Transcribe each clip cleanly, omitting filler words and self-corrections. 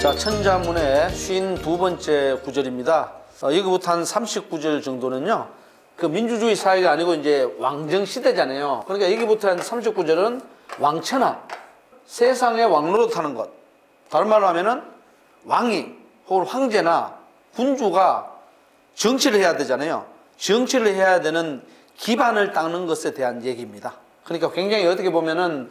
자, 천자문의 52번째 구절입니다. 여기부터 한 39절 정도는요, 그 민주주의 사회가 아니고 이제 왕정 시대잖아요. 그러니까 여기부터 한 39절은 왕천하, 세상의 왕노릇하는 것. 다른 말로 하면은 왕이 혹은 황제나 군주가 정치를 해야 되잖아요. 정치를 해야 되는 기반을 닦는 것에 대한 얘기입니다. 그러니까 굉장히 어떻게 보면은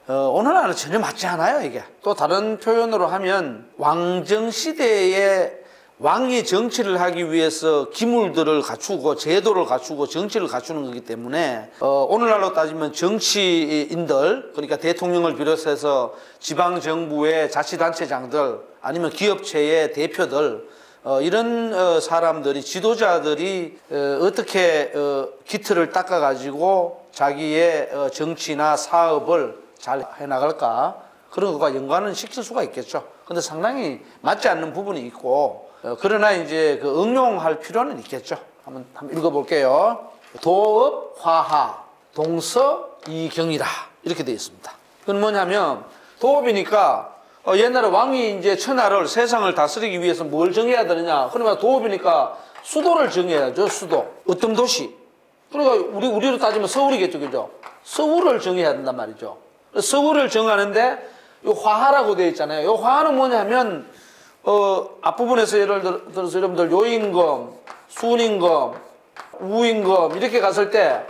오늘날은 전혀 맞지 않아요, 이게. 또 다른 표현으로 하면 왕정 시대에 왕이 정치를 하기 위해서 기물들을 갖추고 제도를 갖추고 정치를 갖추는 거기 때문에 오늘날로 따지면 정치인들, 그러니까 대통령을 비롯해서 지방정부의 자치단체장들 아니면 기업체의 대표들, 이런 사람들이, 지도자들이 어떻게 기틀을 닦아가지고 자기의 정치나 사업을 잘 해나갈까, 그런 것과 연관은 시킬 수가 있겠죠. 근데 상당히 맞지 않는 부분이 있고, 그러나 이제 그 응용할 필요는 있겠죠. 한번 읽어볼게요. 도업, 화하, 동서, 이경이라. 이렇게 되어 있습니다. 그건 뭐냐면, 도업이니까, 옛날에 왕이 이제 천하를, 세상을 다스리기 위해서 뭘 정해야 되느냐. 그러면 도업이니까 수도를 정해야죠, 수도. 어떤 도시. 그러니까 우리로 따지면 서울이겠죠, 그죠? 서울을 정해야 된단 말이죠. 서울을 정하는데, 요 화하라고 되어 있잖아요. 요 화하는 뭐냐면, 앞부분에서 예를 들어서 여러분들 요임금, 순임금, 우임금 이렇게 갔을 때,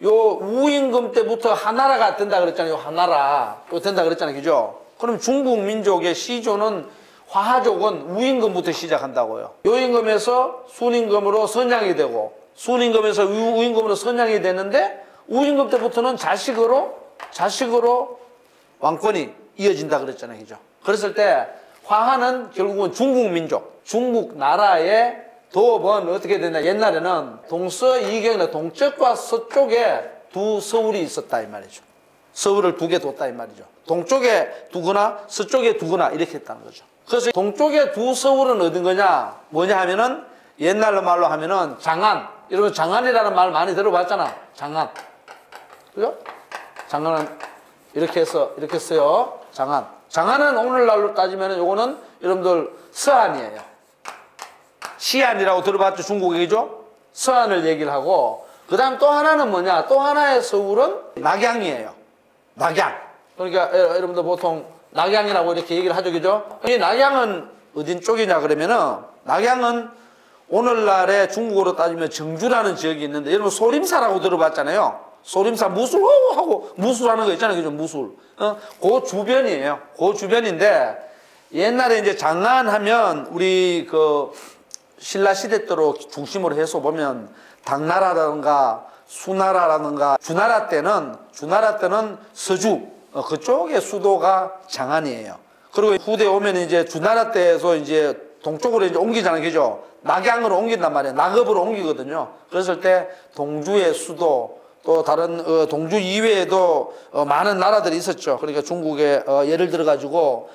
요 우임금 때부터 하나라가 된다 그랬잖아요. 하나라. 요 된다 그랬잖아요. 그죠? 그럼 중국 민족의 시조는, 화하족은 우임금부터 시작한다고요. 요임금에서 순임금으로 선양이 되고, 순임금에서 우임금으로 선양이 되는데, 우임금 때부터는 자식으로 왕권이 이어진다 그랬잖아요. 그죠? 그랬을 때, 화하는 결국은 중국 민족, 중국 나라의 도업은 어떻게 되냐. 옛날에는 동서 이경이나 동쪽과 서쪽에 두 서울이 있었다 이 말이죠. 서울을 두 개 뒀다 이 말이죠. 동쪽에 두거나 서쪽에 두거나 이렇게 했다는 거죠. 그래서 동쪽에 두 서울은 어딘 거냐, 뭐냐 하면은 옛날 말로 하면은 장안. 여러분 장안이라는 말 많이 들어봤잖아. 장안. 그죠? 장안은 이렇게 써요. 장안. 장안은 오늘날로 따지면 요거는 여러분들 서안이에요. 시안이라고 들어봤죠? 중국 얘기죠? 서안을 얘기를 하고, 그 다음 또 하나는 뭐냐? 또 하나의 서울은 낙양이에요. 낙양. 그러니까 여러분들 보통 낙양이라고 이렇게 얘기를 하죠, 그죠? 이 낙양은 어딘 쪽이냐 그러면은, 낙양은 오늘날의 중국어로 따지면 정주라는 지역이 있는데, 여러분 소림사라고 들어봤잖아요. 소림사 무술하고 무술하는 거 있잖아요, 그죠? 무술. 그 주변이에요. 그 주변인데, 옛날에 이제 장안하면 우리 그 신라 시대 때로 중심으로 해서 보면 당나라라든가 수나라라든가 주나라 때는 서주, 그쪽의 수도가 장안이에요. 그리고 후대 오면 이제 주나라 때에서 이제 동쪽으로 이제 옮기잖아요, 그죠? 낙양으로 옮긴단 말이에요. 낙읍으로 옮기거든요. 그랬을 때 동주의 수도, 또 다른 동주 이외에도 많은 나라들이 있었죠. 그러니까 중국에 예를 들어 가지고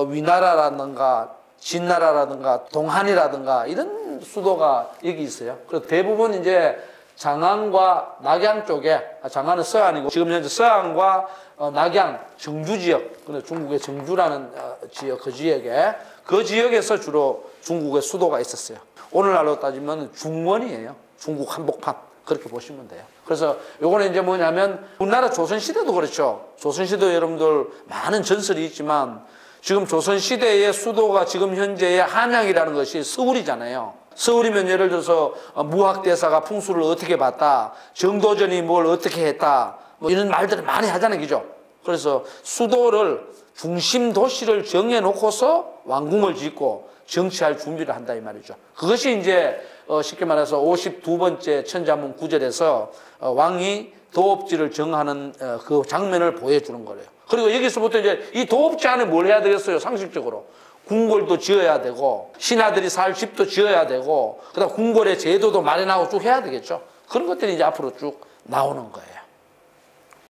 위나라라든가 진나라라든가 동한이라든가 이런 수도가 여기 있어요. 그래서 대부분 이제 장안과 낙양 쪽에, 장안은 서안이고 지금 현재 서안과 낙양 정주 지역, 중국의 정주라는 지역, 그 지역에서 주로 중국의 수도가 있었어요. 오늘날로 따지면 중원이에요. 중국 한복판. 그렇게 보시면 돼요. 그래서 요거는 이제 뭐냐면, 우리나라 조선시대도 그렇죠. 조선시대 여러분들 많은 전설이 있지만, 지금 조선시대의 수도가 지금 현재의 한양이라는 것이 서울이잖아요. 서울이면 예를 들어서 무학대사가 풍수를 어떻게 봤다, 정도전이 뭘 어떻게 했다, 뭐 이런 말들을 많이 하잖아요. 그죠? 그래서 수도를, 중심 도시를 정해놓고서 왕궁을 짓고 정치할 준비를 한다 이 말이죠. 그것이 이제 쉽게 말해서 52번째 천자문 9절에서 왕이 도업지를 정하는 그 장면을 보여주는 거예요. 그리고 여기서부터 이제 이 도업지 안에 뭘 해야 되겠어요? 상식적으로 궁궐도 지어야 되고, 신하들이 살 집도 지어야 되고, 그다음 궁궐의 제도도 마련하고 쭉 해야 되겠죠. 그런 것들이 이제 앞으로 쭉 나오는 거예요.